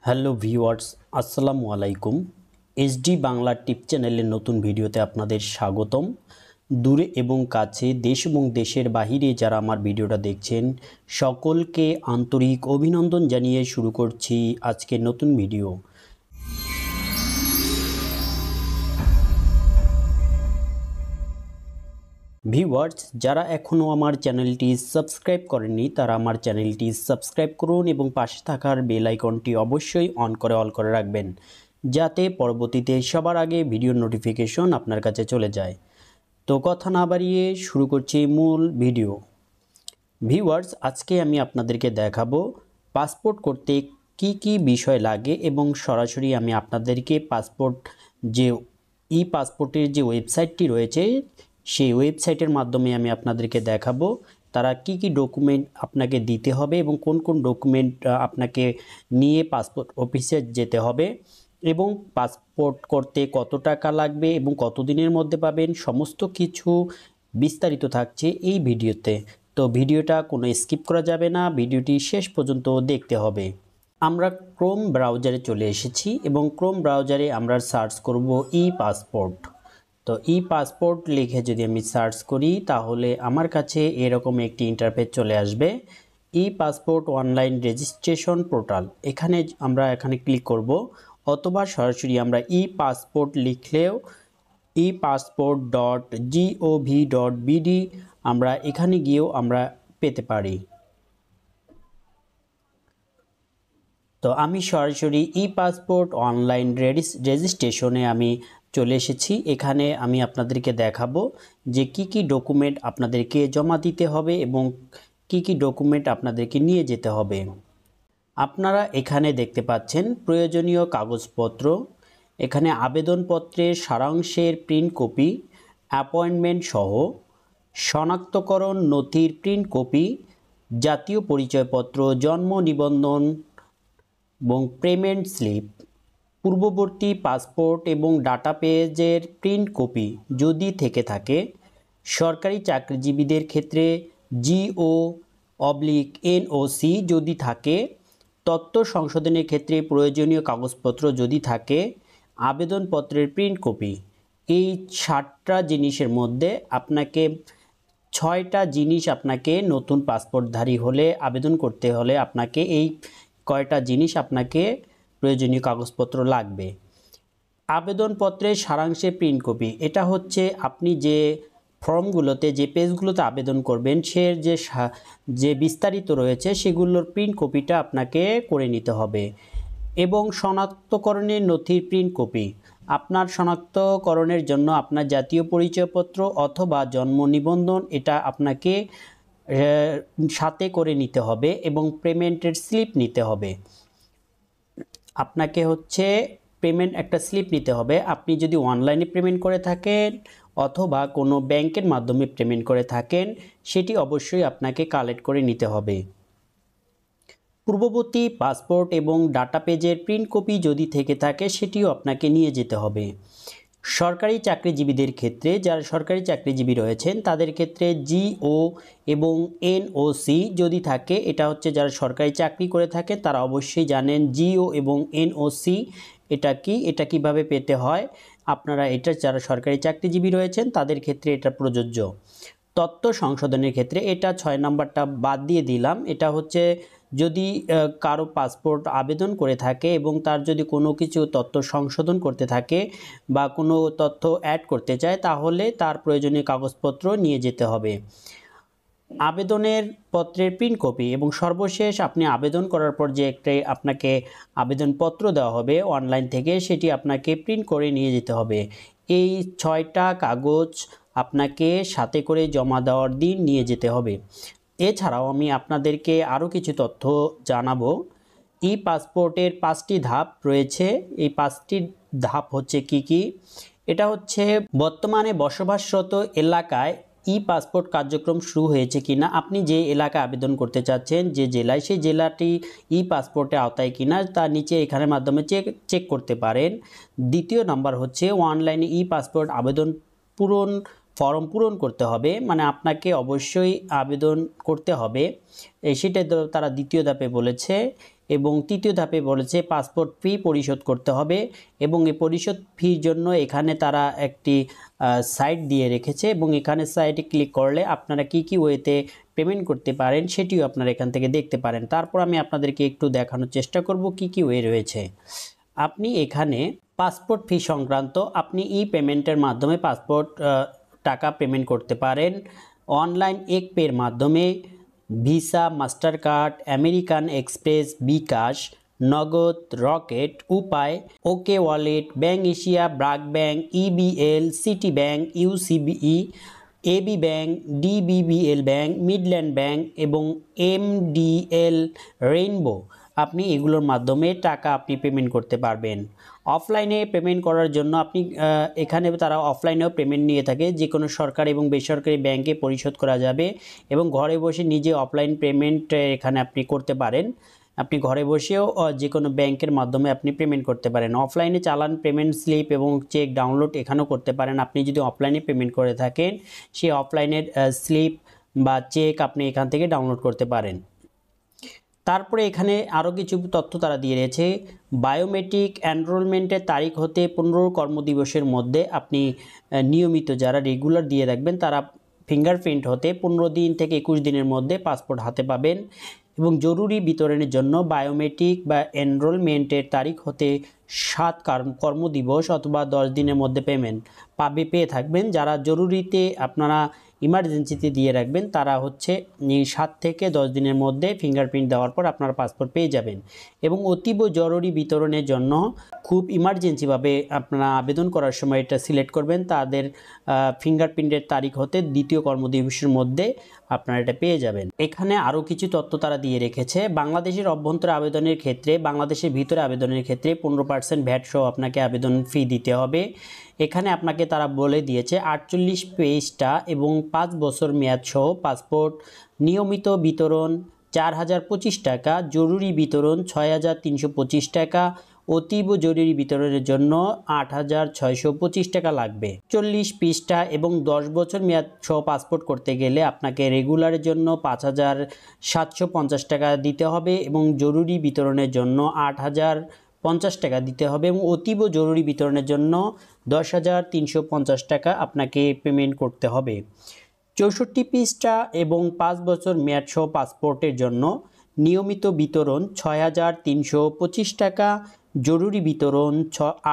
Hello viewers, আসসালামু আলাইকুম। SD Bangla টিপ চ্যানেলের নতুন ভিডিওতে আপনাদের স্বাগতম। দূরে এবং কাছে, দেশ এবং দেশের বাহিরে যারা আমার ভিডিওটা দেখছেন সকলকে আন্তরিক অভিনন্দন জানিয়ে শুরু করছি আজকের নতুন ভিডিও। ভিউয়ার্স, যারা এখনও আমার চ্যানেলটি সাবস্ক্রাইব করেননি তারা আমার চ্যানেলটি সাবস্ক্রাইব করুন এবং পাশে থাকার বেল আইকনটি অবশ্যই অল করে রাখবেন, যাতে পরবর্তীতে সবার আগে ভিডিওর নোটিফিকেশন আপনার কাছে চলে যায়। তো কথা না বাড়িয়ে শুরু করছি মূল ভিডিও। ভিউয়ার্স, আজকে আমি আপনাদেরকে দেখাবো পাসপোর্ট করতে কি কি বিষয় লাগে এবং সরাসরি আমি আপনাদেরকে পাসপোর্ট যে পাসপোর্টের যে ওয়েবসাইটটি রয়েছে সেই ওয়েবসাইটের মাধ্যমে আমি আপনাদেরকে দেখাবো তারা কি কি ডকুমেন্ট আপনাকে দিতে হবে এবং কোন কোন ডকুমেন্ট আপনাকে নিয়ে পাসপোর্ট অফিসে যেতে হবে এবং পাসপোর্ট করতে কত টাকা লাগবে এবং কতদিনের মধ্যে পাবেন, সমস্ত কিছু বিস্তারিত থাকছে এই ভিডিওতে। তো ভিডিওটা কোনো স্কিপ করা যাবে না, ভিডিওটি শেষ পর্যন্ত দেখতে হবে। আমরা ক্রোম ব্রাউজারে চলে এসেছি এবং ক্রোম ব্রাউজারে আমরা সার্চ করব পাসপোর্ট। তো পাসপোর্ট লিখে যদি আমি সার্চ করি তাহলে আমার কাছে এরকম একটি ইন্টারফেস চলে আসবে, পাসপোর্ট অনলাইন রেজিস্ট্রেশন পোর্টাল। এখানে ক্লিক করব, অথবা সরাসরি আমরা পাসপোর্ট লিখলেও passport.gov.bd আমরা এখানে গিয়েও আমরা পেতে পারি। তো আমি সরাসরি পাসপোর্ট অনলাইন রেজিস্ট্রেশনে আমি চলে এসেছি। এখানে আমি আপনাদেরকে দেখাবো যে কি কি ডকুমেন্ট আপনাদেরকে জমা দিতে হবে এবং কি কি ডকুমেন্ট আপনাদেরকে নিয়ে যেতে হবে। আপনারা এখানে দেখতে পাচ্ছেন প্রয়োজনীয় কাগজপত্র, এখানে আবেদনপত্রের সারাংশের প্রিন্ট কপি, অ্যাপয়েন্টমেন্ট সহ শনাক্তকরণ নথির প্রিন্ট কপি, জাতীয় পরিচয়পত্র, জন্ম নিবন্ধন এবং পেমেন্ট স্লিপ, পূর্ববর্তী পাসপোর্ট এবং ডাটা পেজের প্রিন্ট কপি যদি থেকে থাকে, সরকারি চাকরিজীবীদের ক্ষেত্রে GO/NOC যদি থাকে, তথ্য সংশোধনের ক্ষেত্রে প্রয়োজনীয় কাগজপত্র যদি থাকে, আবেদনপত্রের প্রিন্ট কপি। এই 7টা জিনিসের মধ্যে আপনাকে 6টা জিনিস আপনাকে নতুন পাসপোর্টধারী হলে আবেদন করতে হলে আপনাকে এই কয়টা জিনিস আপনাকে প্রয়োজনীয় কাগজপত্র লাগবে। আবেদনপত্রের সারাংশে প্রিন্ট কপি, এটা হচ্ছে আপনি যে ফর্মগুলোতে যে পেজগুলোতে আবেদন করবেন সে যে বিস্তারিত রয়েছে সেগুলোর প্রিন্ট কপিটা আপনাকে করে নিতে হবে। এবং শনাক্তকরণের নথির প্রিন্ট কপি, আপনার শনাক্তকরণের জন্য আপনার জাতীয় পরিচয়পত্র অথবা জন্ম নিবন্ধন এটা আপনাকে সাথে করে নিতে হবে এবং পেমেন্টের স্লিপ নিতে হবে। আপনাকে পেমেন্ট একটা স্লিপ নিতে হবে। আপনি যদি অনলাইনে পেমেন্ট করে থাকেন অথবা কোনো ব্যাংকের মাধ্যমে পেমেন্ট করে থাকেন সেটি অবশ্যই আপনাকে কালেক্ট করে নিতে হবে। পূর্ববর্তী পাসপোর্ট এবং ডাটা পেজের প্রিন্ট কপি যদি থেকে থাকে সেটিও আপনাকে নিয়ে যেতে হবে। সরকারি চাকরিজীবীদের ক্ষেত্রে, যারা সরকারি চাকরিজীবী রয়েছেন তাদের ক্ষেত্রে GO এবং NOC যদি থাকে, এটা হচ্ছে যারা সরকারি চাকরি করে থাকে তারা অবশ্যই জানেন GO এবং NOC এটা কিভাবে পেতে হয়। আপনারা এটা যারা সরকারি চাকরিজীবী রয়েছেন তাদের ক্ষেত্রে এটা প্রযোজ্য। তথ্য সংশোধনের ক্ষেত্রে এটা 6 নাম্বারটা বাদ দিয়ে দিলাম। এটা হচ্ছে যদি কারো পাসপোর্ট আবেদন করে থাকে এবং তার যদি কোনো কিছু তথ্য সংশোধন করতে থাকে বা কোনো তথ্য অ্যাড করতে চায় তাহলে তার প্রয়োজনীয় কাগজপত্র নিয়ে যেতে হবে। আবেদনের পত্রের প্রিন্ট কপি এবং সর্বশেষ আপনি আবেদন করার পর যে আপনাকে আবেদনপত্র দেওয়া হবে অনলাইন থেকে সেটি আপনাকে প্রিন্ট করে নিয়ে যেতে হবে। এই 6টা কাগজ আপনাকে সাথে করে জমা দেওয়ার দিন নিয়ে যেতে হবে। এছাড়াও আমি আপনাদেরকে আরও কিছু তথ্য জানাবো। পাসপোর্টের 5টি ধাপ রয়েছে। এই 5টি ধাপ হচ্ছে কি কি? এটা হচ্ছে বর্তমানে বসবাসরত এলাকায় পাসপোর্ট কার্যক্রম শুরু হয়েছে কিনা, আপনি যে এলাকায় আবেদন করতে চাচ্ছেন যে জেলায়, সেই জেলাটি পাসপোর্টের আওতায় কিনা তার নিচে এখানের মাধ্যমে চেক করতে পারেন। দ্বিতীয় নাম্বার হচ্ছে অনলাইনে পাসপোর্ট আবেদন ফর্ম পূরণ করতে হবে, মানে আপনাকে অবশ্যই আবেদন করতে হবে, সেটাই তারা দ্বিতীয় ধাপে বলেছে। এবং তৃতীয় ধাপে বলেছে পাসপোর্ট ফি পরিশোধ করতে হবে এবং এই পরিশোধ ফির জন্য এখানে তারা একটি সাইট দিয়ে রেখেছে এবং এখানে সাইটে ক্লিক করলে আপনারা কি ওয়েতে পেমেন্ট করতে পারেন সেটিও আপনারা এখান থেকে দেখতে পারেন। তারপর আমি আপনাদেরকে একটু দেখানোর চেষ্টা করব কি ওয়ে রয়েছে। আপনি এখানে পাসপোর্ট ফি সংক্রান্ত আপনি পেমেন্টের মাধ্যমে পাসপোর্ট টাকা পেমেন্ট করতে পারেন অনলাইন এক পের মাধ্যমে Visa, Mastercard, American Express, bKash, Nagad, Rocket, Upay, OK wallet, Bank Asia, BRAC bank, EBL, City bank, UCB, AB bank, DBBL bank, Midland bank এবং এমডিএল রেইনবো। আপনি এগুলোর মাধ্যমে টাকা আপনি পেমেন্ট করতে পারবেন। অফলাইনে পেমেন্ট করার জন্য আপনি এখানে তারা অফলাইনেও পেমেন্ট নিয়ে থাকে, যে কোনো সরকারি এবং বেসরকারি ব্যাংকে পরিশোধ করা যাবে এবং ঘরে বসে নিজে অফলাইন পেমেন্ট এখানে আপনি করতে পারেন। আপনি ঘরে বসেও যে কোনো ব্যাংকের মাধ্যমে আপনি পেমেন্ট করতে পারেন। অফলাইনে চালান, পেমেন্ট স্লিপ এবং চেক ডাউনলোড এখানেও করতে পারেন। আপনি যদি অফলাইনে পেমেন্ট করে থাকেন সেই অফলাইনের স্লিপ বা চেক আপনি এখান থেকে ডাউনলোড করতে পারেন। তারপরে এখানে আরও কিছু তথ্য তারা দিয়ে রয়েছে। বায়োমেট্রিক এনরোলমেন্টের তারিখ হতে 15 কর্মদিবসের মধ্যে আপনি নিয়মিত যারা রেগুলার দিয়ে রাখবেন তারা ফিঙ্গারপ্রিন্ট হতে 15 দিন থেকে 21 দিনের মধ্যে পাসপোর্ট হাতে পাবেন এবং জরুরি বিতরণের জন্য বায়োমেট্রিক বা এনরোলমেন্টের তারিখ হতে 7 কর্মদিবস অথবা 10 দিনের মধ্যে পেয়ে থাকবেন। যারা জরুরিতে আপনারা ইমার্জেন্সিতে দিয়ে রাখবেন তারা হচ্ছে 7 থেকে 10 দিনের মধ্যে ফিঙ্গারপ্রিন্ট দেওয়ার পর আপনারা পাসপোর্ট পেয়ে যাবেন। এবং অতীব জরুরি বিতরণের জন্য খুব ইমার্জেন্সিভাবে আপনারা আবেদন করার সময় এটা সিলেক্ট করবেন, তাদের ফিঙ্গারপ্রিন্টের তারিখ হতে 2য় কর্মদিবসের মধ্যে আপনারা এটা পেয়ে যাবেন। এখানে আরও কিছু তথ্য তারা দিয়ে রেখেছে। বাংলাদেশের অভ্যন্তরে আবেদনের ক্ষেত্রে, বাংলাদেশের ভিতরে আবেদনের ক্ষেত্রে 15% ভ্যাট সহ আপনাকে আবেদন ফি দিতে হবে। এখানে আপনাকে তারা বলে দিয়েছে 48 পেজটা এবং 5 বছর মেয়াদ সহ পাসপোর্ট, নিয়মিত বিতরণ 4025 টাকা, জরুরি বিতরণ 6325 টাকা, অতীব জরুরি বিতরণের জন্য 8625 টাকা লাগবে। 40 পৃষ্ঠা এবং 10 বছর মেয়াদ সহ পাসপোর্ট করতে গেলে আপনাকে রেগুলারের জন্য 5750 টাকা দিতে হবে এবং জরুরি বিতরণের জন্য 8050 টাকা দিতে হবে এবং অতীব জরুরি বিতরণের জন্য 10,350 টাকা আপনাকে পেমেন্ট করতে হবে। 64 পৃষ্ঠা এবং 5 বছর মেয়াদ সহ পাসপোর্টের জন্য নিয়মিত বিতরণ 6325 টাকা, জরুরি বিতরণ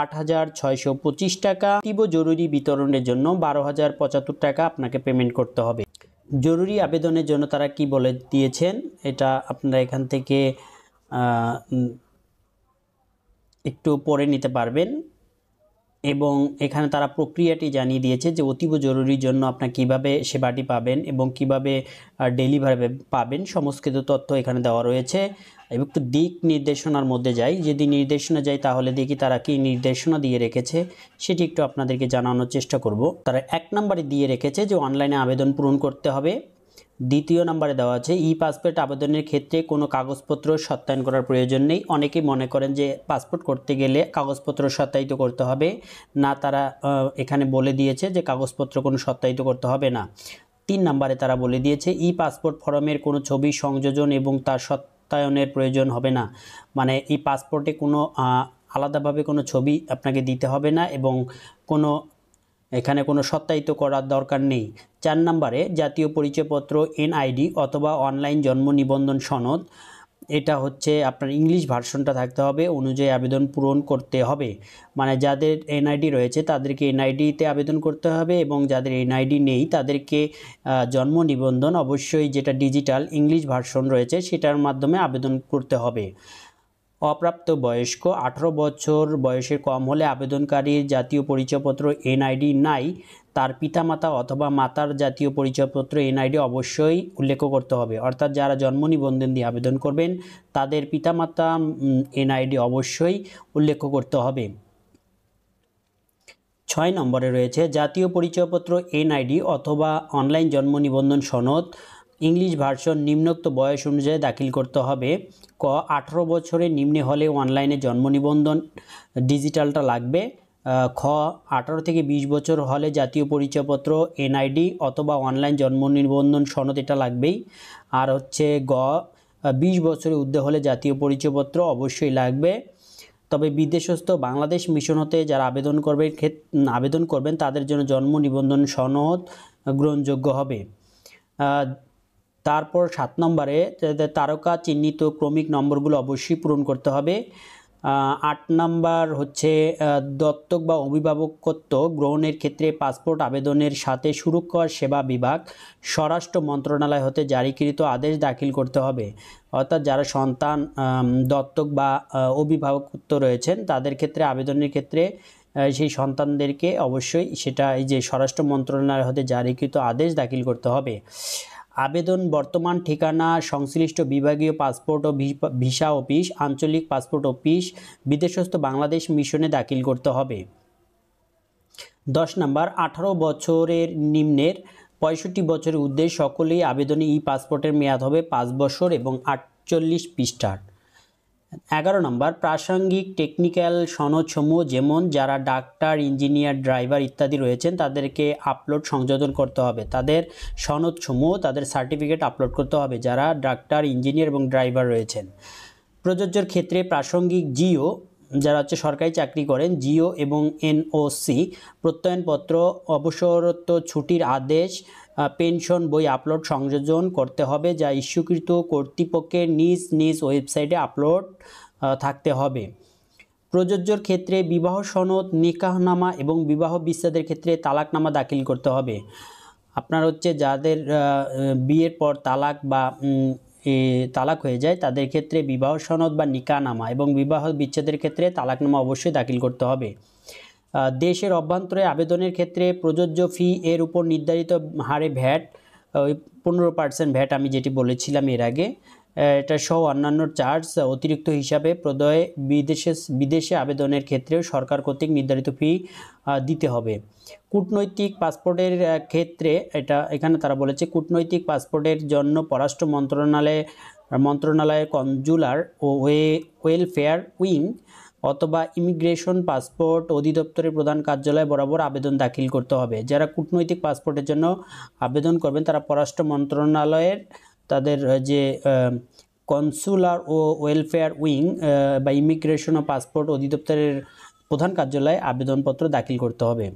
8625 টাকা, অতীব জরুরি বিতরণের জন্য 12075 টাকা আপনাকে পেমেন্ট করতে হবে। জরুরি আবেদনের জন্য তারা কি বলে দিয়েছেন এটা আপনারা এখান থেকে একটু পড়ে নিতে পারবেন এবং এখানে তারা প্রক্রিয়াটি জানিয়ে দিয়েছে যে অতীব জরুরির জন্য আপনার কিভাবে সেবাটি পাবেন এবং কিভাবে ডেলিভারি পাবেন, সমস্ত তথ্য এখানে দেওয়া রয়েছে। এবং একটু দিক নির্দেশনার মধ্যে যাই, যদি নির্দেশনা যাই তাহলে দেখি তারা কি নির্দেশনা দিয়ে রেখেছে সেটি একটু আপনাদেরকে জানানোর চেষ্টা করব। তারা 1 নম্বরে দিয়ে রেখেছে যে অনলাইনে আবেদন পূরণ করতে হবে। 2য় নম্বরে দেওয়া আছে পাসপোর্ট আবেদনের ক্ষেত্রে কোনো কাগজপত্র সত্যায়ন করার প্রয়োজন নেই। অনেকেই মনে করেন যে পাসপোর্ট করতে গেলে কাগজপত্র সত্যায়িত করতে হবে না, তারা এখানে বলে দিয়েছে যে কাগজপত্র কোনো সত্যায়িত করতে হবে না। 3 নম্বরে তারা বলে দিয়েছে পাসপোর্ট ফর্মের কোনো ছবি সংযোজন এবং তার সত্যায়নের প্রয়োজন হবে না, মানে পাসপোর্টে কোনো আলাদাভাবে কোনো ছবি আপনাকে দিতে হবে না এবং এখানে কোনো সত্যায়িত করার দরকার নেই। 4 নম্বরে জাতীয় পরিচয়পত্র NID অথবা অনলাইন জন্ম নিবন্ধন সনদ, এটা হচ্ছে আপনার ইংলিশ ভার্সনটা থাকতে হবে, অনুযায়ী আবেদন পূরণ করতে হবে। মানে যাদের NID রয়েছে তাদেরকে NIDতে আবেদন করতে হবে এবং যাদের NID নেই তাদেরকে জন্ম নিবন্ধন অবশ্যই যেটা ডিজিটাল ইংলিশ ভার্সন রয়েছে সেটার মাধ্যমে আবেদন করতে হবে। অপ্রাপ্ত বয়স্ক 18 বছর বয়সের কম হলে আবেদনকারীর জাতীয় পরিচয়পত্র NID নাই, তার পিতামাতা অথবা মাতার জাতীয় পরিচয়পত্র NID অবশ্যই উল্লেখ করতে হবে। অর্থাৎ যারা জন্ম নিবন্ধন দিয়ে আবেদন করবেন তাদের পিতামাতা NID অবশ্যই উল্লেখ করতে হবে। 6 নম্বরে রয়েছে জাতীয় পরিচয়পত্র NID অথবা অনলাইন জন্ম নিবন্ধন সনদ ইংলিশ ভার্সন নিম্নোক্ত বয়স অনুযায়ী দাখিল করতে হবে। 18 বছরের নিম্নে হলে অনলাইনে জন্ম নিবন্ধন ডিজিটালটা লাগবে। 18 থেকে 20 বছর হলে জাতীয় পরিচয়পত্র NID অথবা অনলাইন জন্ম নিবন্ধন সনদ এটা লাগবেই। আর হচ্ছে 20 বছরের ঊর্ধ্বে হলে জাতীয় পরিচয়পত্র অবশ্যই লাগবে। তবে বিদেশস্থ বাংলাদেশ মিশন হতে যারা আবেদন করবেন তাদের জন্য জন্ম নিবন্ধন সনদ গ্রহণযোগ্য হবে। তারপর 7 নম্বরে তারকা চিহ্নিত ক্রমিক নম্বরগুলো অবশ্যই পূরণ করতে হবে। 8 নাম্বার হচ্ছে দত্তক বা অভিভাবকত্ব গ্রহণের ক্ষেত্রে পাসপোর্ট আবেদনের সাথে সুরক্ষা সেবা বিভাগ স্বরাষ্ট্র মন্ত্রণালয় হতে জারিকৃত আদেশ দাখিল করতে হবে। অর্থাৎ যারা সন্তান দত্তক বা অভিভাবকত্ব রয়েছেন তাদের ক্ষেত্রে আবেদনের ক্ষেত্রে সেই সন্তানদেরকে অবশ্যই সেটা এই যে স্বরাষ্ট্র মন্ত্রণালয় হতে জারিকৃত আদেশ দাখিল করতে হবে। আবেদন বর্তমান ঠিকানা সংশ্লিষ্ট বিভাগীয় পাসপোর্ট ও ভিসা অফিস, আঞ্চলিক পাসপোর্ট অফিস, বিদেশস্থ বাংলাদেশ মিশনে দাখিল করতে হবে। 10 নাম্বার 18 বছরের নিম্নের 65 বছরের ঊর্ধ্বে সকলেই আবেদনে পাসপোর্টের মেয়াদ হবে 5 বছর এবং 48 পৃষ্ঠার। 11 নম্বর প্রাসঙ্গিক টেকনিক্যাল সনদসমূহ যেমন যারা ডাক্তার, ইঞ্জিনিয়ার, ড্রাইভার ইত্যাদি রয়েছেন তাদেরকে আপলোড সংযোজন করতে হবে। তাদের সনদসমূহ, তাদের সার্টিফিকেট আপলোড করতে হবে যারা ডাক্তার, ইঞ্জিনিয়ার এবং ড্রাইভার রয়েছেন। প্রযোজ্যের ক্ষেত্রে প্রাসঙ্গিক জিও, যারা হচ্ছে সরকারি চাকরি করেন, জিও এবং এনওসি, প্রত্যয়নপত্র, অবসরোত্তর ছুটির আদেশ, পেনশন বই আপলোড সংযোজন করতে হবে যা ইস্যুকৃত কর্তৃপক্ষের নিজ নিজ ওয়েবসাইটে আপলোড থাকতে হবে। প্রযোজ্যর ক্ষেত্রে বিবাহ সনদ, নিকাহনামা এবং বিবাহ বিচ্ছেদের ক্ষেত্রে তালাকনামা দাখিল করতে হবে। আপনার হচ্ছে যাদের বিয়ের পর তালাক হয়ে যায় তাদের ক্ষেত্রে বিবাহ সনদ বা নিকাহনামা এবং বিবাহ বিচ্ছেদের ক্ষেত্রে তালাকনামা অবশ্যই দাখিল করতে হবে। দেশের অভ্যন্তরে আবেদনের ক্ষেত্রে প্রযোজ্য ফি এর উপর নির্ধারিত হারে ভ্যাট, 15% ভ্যাট আমি যেটি বলেছিলাম এর আগে, এটা সহ অন্যান্য চার্জ অতিরিক্ত হিসাবে প্রদয়ে বিদেশে আবেদনের ক্ষেত্রেও সরকার কর্তৃক নির্ধারিত ফি দিতে হবে। কূটনৈতিক পাসপোর্টের ক্ষেত্রে এখানে তারা বলেছে কূটনৈতিক পাসপোর্টের জন্য পররাষ্ট্র মন্ত্রণালয়ের কনজুলার ও ওয়েলফেয়ার উইং অথবা ইমিগ্রেশন পাসপোর্ট অধিদপ্তরের প্রধান কার্যালয় বরাবর আবেদন দাখিল করতে হবে। যারা কূটনৈতিক পাসপোর্টের জন্য আবেদন করবেন তারা পররাষ্ট্র মন্ত্রণালয়ের তাদের যে কনসুলার ও ওয়েলফেয়ার উইং বা ইমিগ্রেশন ও পাসপোর্ট অধিদপ্তরের প্রধান কার্যালয়ে আবেদনপত্র দাখিল করতে হবে।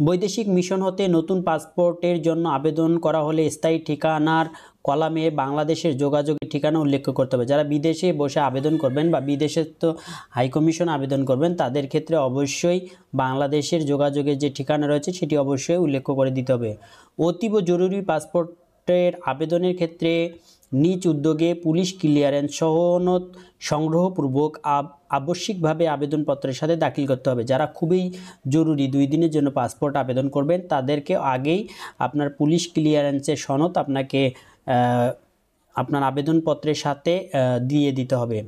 বৈদেশিক মিশন হতে নতুন পাসপোর্টের জন্য আবেদন করা হলে স্থায়ী ঠিকানার কলামে বাংলাদেশের যোগাযোগের ঠিকানা উল্লেখ করতে হবে। যারা বিদেশে বসে আবেদন করবেন বা বিদেশের তো হাইকমিশন আবেদন করবেন তাদের ক্ষেত্রে অবশ্যই বাংলাদেশের যোগাযোগের যে ঠিকানা রয়েছে সেটি অবশ্যই উল্লেখ করে দিতে হবে। অতীব জরুরি পাসপোর্টের আবেদনের ক্ষেত্রে নিজ উদ্যোগে পুলিশ ক্লিয়ারেন্স সনদ সংগ্রহপূর্বক আবশ্যিকভাবে আবেদনপত্রের সাথে দাখিল করতে হবে। যারা খুবই জরুরি 2 দিনের জন্য পাসপোর্ট আবেদন করবেন তাদেরকে আগেই আপনার পুলিশ ক্লিয়ারেন্সের সনদ আপনাকে আপনার আবেদনপত্রের সাথে দিয়ে দিতে হবে।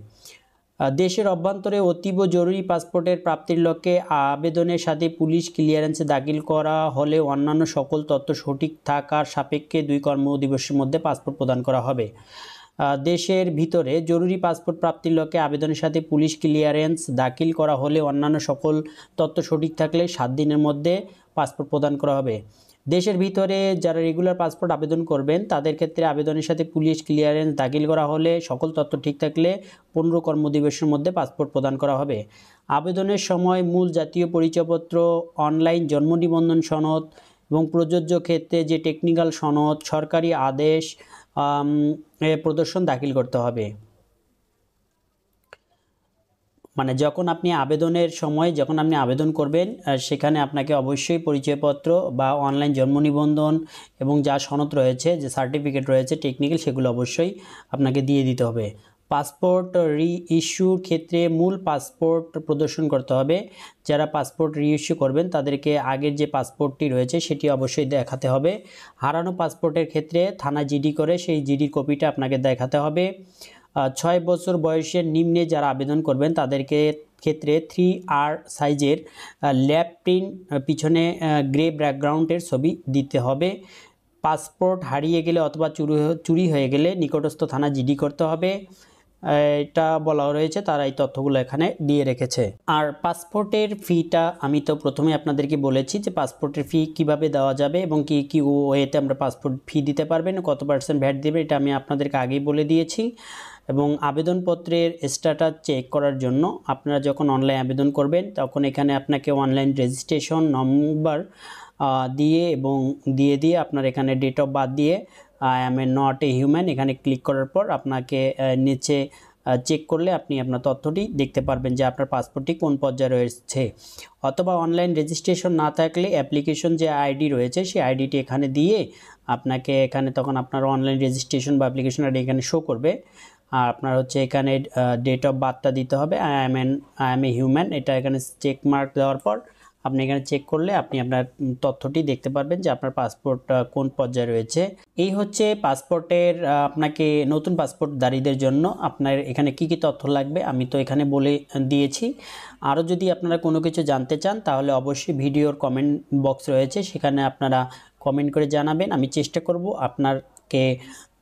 দেশের অভ্যন্তরে অতীব জরুরি পাসপোর্টের প্রাপ্তির লক্ষ্যে আবেদনের সাথে পুলিশ ক্লিয়ারেন্সে দাখিল করা হলে অন্যান্য সকল তথ্য সঠিক থাকার সাপেক্ষে 2 কর্মদিবসের মধ্যে পাসপোর্ট প্রদান করা হবে। দেশের ভিতরে জরুরি পাসপোর্ট প্রাপ্তির লক্ষ্যে আবেদনের সাথে পুলিশ ক্লিয়ারেন্স দাখিল করা হলে অন্যান্য সকল তথ্য সঠিক থাকলে 7 দিনের মধ্যে পাসপোর্ট প্রদান করা হবে। দেশের ভিতরে যারা রেগুলার পাসপোর্ট আবেদন করবেন তাদের ক্ষেত্রে আবেদনের সাথে পুলিশ ক্লিয়ারেন্স দাখিল করা হলে সকল তথ্য ঠিক থাকলে 15 কর্মদিবসের মধ্যে পাসপোর্ট প্রদান করা হবে। আবেদনের সময় মূল জাতীয় পরিচয়পত্র, অনলাইন জন্ম নিবন্ধন সনদ এবং প্রযোজ্য ক্ষেত্রে যে টেকনিক্যাল সনদ, সরকারি আদেশ প্রদর্শন দাখিল করতে হবে। মানে যখন আপনি আবেদনের সময় যখন আপনি আবেদন করবেন সেখানে আপনাকে অবশ্যই পরিচয়পত্র বা অনলাইন জন্ম নিবন্ধন এবং যা সনদ রয়েছে, যে সার্টিফিকেট রয়েছে টেকনিক্যাল, সেগুলো অবশ্যই আপনাকে দিয়ে দিতে হবে। পাসপোর্ট রিইস্যুর ক্ষেত্রে মূল পাসপোর্ট প্রদর্শন করতে হবে। যারা পাসপোর্ট রিইস্যু করবেন তাদেরকে আগের যে পাসপোর্টটি রয়েছে সেটি অবশ্যই দেখাতে হবে। হারানো পাসপোর্টের ক্ষেত্রে থানায় জিডি করে সেই জিডির কপিটা আপনাকে দেখাতে হবে। 6 বছর বয়সের নিম্নে যারা আবেদন করবেন তাদেরকে ক্ষেত্রে 3R সাইজের ল্যাব প্রিন্ট, পিছনে গ্রে ব্যাকগ্রাউন্ডের ছবি দিতে হবে। পাসপোর্ট হারিয়ে গেলে অথবা চুরি হয়ে গেলে নিকটস্থ থানা জিডি করতে হবে। এটা বলা রয়েছে, তারা এই তথ্যগুলো এখানে দিয়ে রেখেছে। আর পাসপোর্টের ফিটা আমি তো প্রথমে আপনাদেরকে বলেছি যে পাসপোর্টের ফি কিভাবে দেওয়া যাবে এবং কি কি ওয়েতে আমরা পাসপোর্ট ফি দিতে পারবেন, কত % ভ্যাট দেবে, এটা আমি আপনাদেরকে আগেই বলে দিয়েছি। এবং আবেদনপত্রের স্ট্যাটাস চেক করার জন্য আপনারা যখন অনলাইন আবেদন করবেন তখন এখানে আপনাকে অনলাইন রেজিস্ট্রেশন নম্বর দিয়ে আপনার এখানে ডেট অফ বার্থ দিয়ে I M A not a human এখানে ক্লিক করার পর আপনাকে নিচে চেক করলে আপনি আপনার তথ্যটি দেখতে পারবেন যে আপনার পাসপোর্টটি কোন পর্যায়ে রয়েছে। অথবা অনলাইন রেজিস্ট্রেশন না থাকলে অ্যাপ্লিকেশন যে আইডি রয়েছে সেই আইডিটি এখানে দিয়ে আপনাকে এখানে তখন আপনার অনলাইন রেজিস্ট্রেশন বা অ্যাপ্লিকেশন আইডি এখানে শো করবে। আর আপনার হচ্ছে এখানে ডেট অফ বার্থটা দিতে হবে, আই এম এ হিউম্যান, এটা এখানে চেক মার্ক দেওয়ার পর আপনি এখানে চেক করলে আপনি আপনার তথ্যটি দেখতে পারবেন যে আপনার পাসপোর্ট কোন পর্যায়ে রয়েছে। এই হচ্ছে পাসপোর্টের আপনাকে নতুন পাসপোর্টধারীদের জন্য আপনার এখানে কি কি তথ্য লাগবে আমি তো এখানে বলে দিয়েছি। আরও যদি আপনারা কোনো কিছু জানতে চান তাহলে অবশ্যই ভিডিওর কমেন্ট বক্স রয়েছে, সেখানে আপনারা কমেন্ট করে জানাবেন, আমি চেষ্টা করব আপনাকে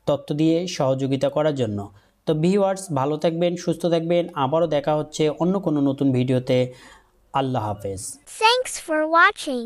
তথ্য দিয়ে সহযোগিতা করার জন্য। তো ভিউয়ার্স, ভালো থাকবেন, সুস্থ থাকবেন, আবারও দেখা হচ্ছে অন্য কোনো নতুন ভিডিওতে। আল্লাহ হাফেজ। Thanks for watching.